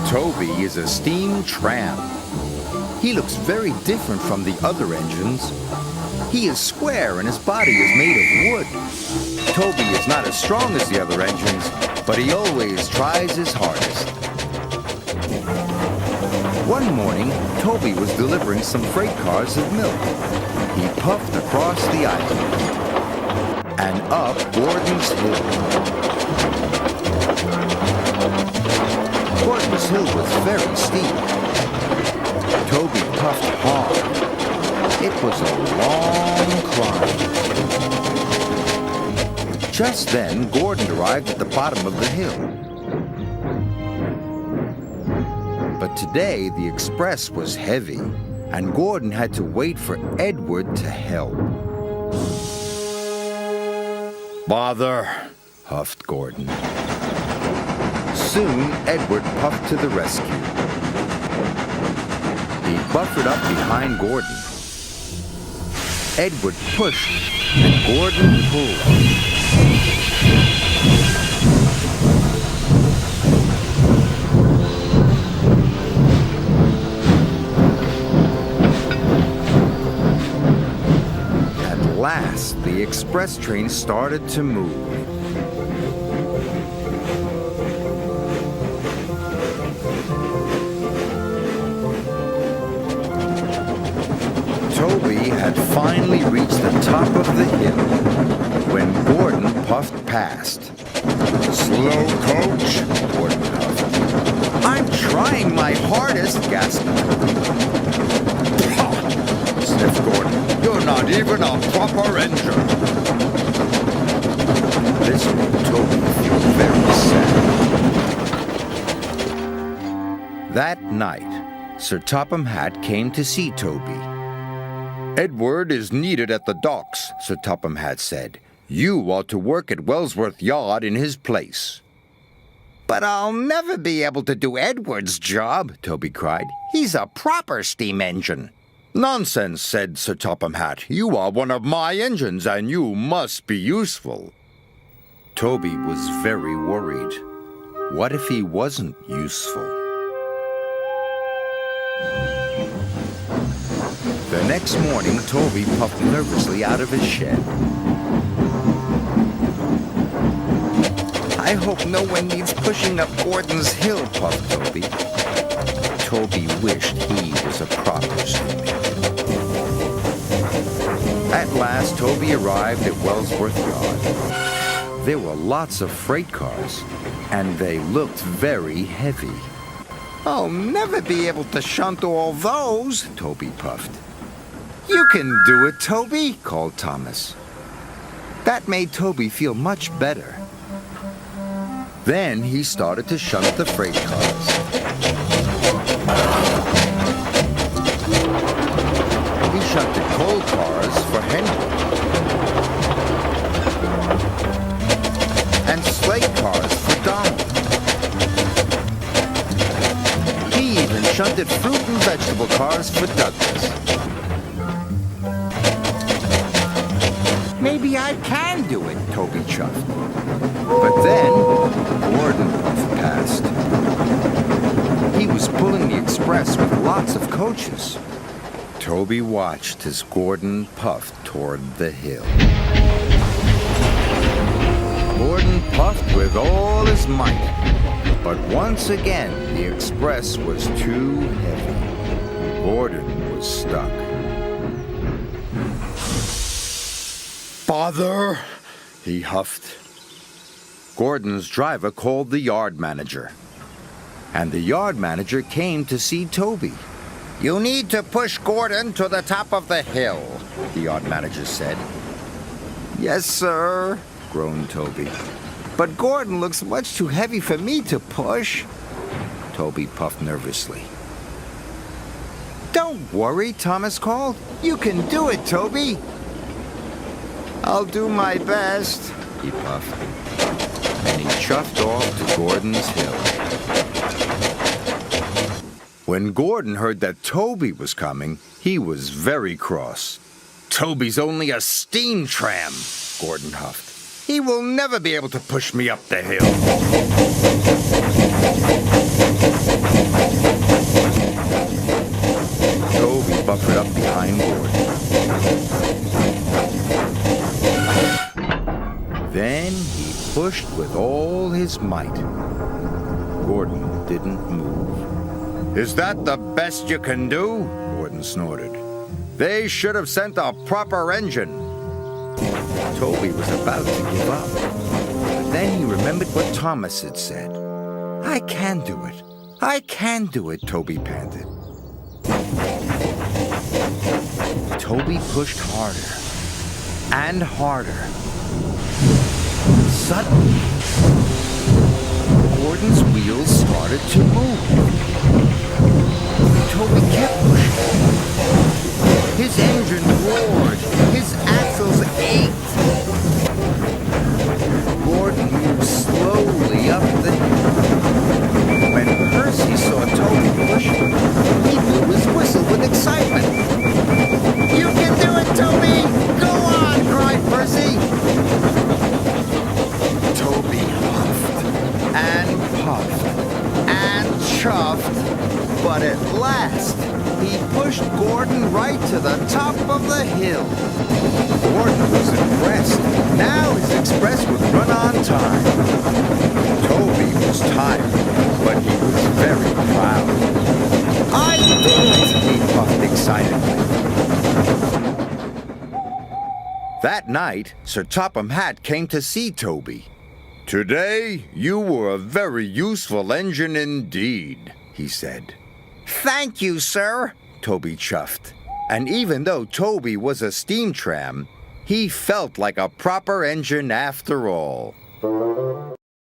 Toby is a steam tram. He looks very different from the other engines. He is square and his body is made of wood. Toby is not as strong as the other engines, but he always tries his hardest. One morning, Toby was delivering some freight cars of milk. He puffed across the island and up Gordon's Hill. Gordon's Hill was very steep. Toby puffed hard. It was a long climb. Just then, Gordon arrived at the bottom of the hill. But today, the express was heavy, and Gordon had to wait for Edward to help. "Bother," huffed Gordon. Soon, Edward puffed to the rescue. He buffered up behind Gordon. Edward pushed, and Gordon pulled. At last, the express train started to move. Toby had finally reached the top of the hill when Gordon puffed past. "Slow, coach," Gordon puffed. "I'm trying my hardest," gasped Toby. Sniffed Gordon. "You're not even a proper engine." This made Toby feel very sad. That night, Sir Topham Hatt came to see Toby. "Edward is needed at the docks," Sir Topham Hatt said. "You ought to work at Wellsworth Yard in his place." "But I'll never be able to do Edward's job," Toby cried. "He's a proper steam engine." "Nonsense," said Sir Topham Hatt. "You are one of my engines, and you must be useful." Toby was very worried. What if he wasn't useful? The next morning, Toby puffed nervously out of his shed. "I hope no one needs pushing up Gordon's Hill," puffed Toby. Toby wished he was a proper steam engine. At last, Toby arrived at Wellsworth Yard. There were lots of freight cars, and they looked very heavy. "I'll never be able to shunt all those," Toby puffed. "You can do it, Toby," called Thomas. That made Toby feel much better. Then he started to shunt the freight cars. He shunted coal cars for Henry and sleigh cars for Donald. He even shunted fruit and vegetable cars for Douglas. "Maybe I can do it," Toby chuffed. But then, Gordon puffed past. He was pulling the express with lots of coaches. Toby watched as Gordon puffed toward the hill. Gordon puffed with all his might. But once again, the express was too heavy. Gordon was stuck. "Bother," he huffed. Gordon's driver called the yard manager. And the yard manager came to see Toby. "You need to push Gordon to the top of the hill," the yard manager said. "Yes, sir," groaned Toby. "But Gordon looks much too heavy for me to push." Toby puffed nervously. "Don't worry," Thomas called. "You can do it, Toby." "I'll do my best," he puffed. And he chuffed off to Gordon's Hill. When Gordon heard that Toby was coming, he was very cross. "Toby's only a steam tram," Gordon huffed. "He will never be able to push me up the hill." pushed with all his might. Gordon didn't move. "Is that the best you can do?" Gordon snorted. "They should have sent a proper engine." Toby was about to give up. But then he remembered what Thomas had said. "I can do it. I can do it," Toby panted. Toby pushed harder and harder. Suddenly, Gordon's wheels started to move. Toby kept pushing. His engine roared. His axles ached. Gordon moved slowly up the hill. When Percy saw Toby pushing, he blew his whistle with excitement. "You can do it, Toby! Go on!" cried Percy. Toby huffed and puffed and chuffed, but at last he pushed Gordon right to the top of the hill. Gordon was impressed. Now his express would run on time. Toby was tired, but he was very proud. "I did it!" he puffed excitedly. That night, Sir Topham Hatt came to see Toby. "Today, you were a very useful engine indeed," he said. "Thank you, sir," Toby chuffed. And even though Toby was a steam tram, he felt like a proper engine after all.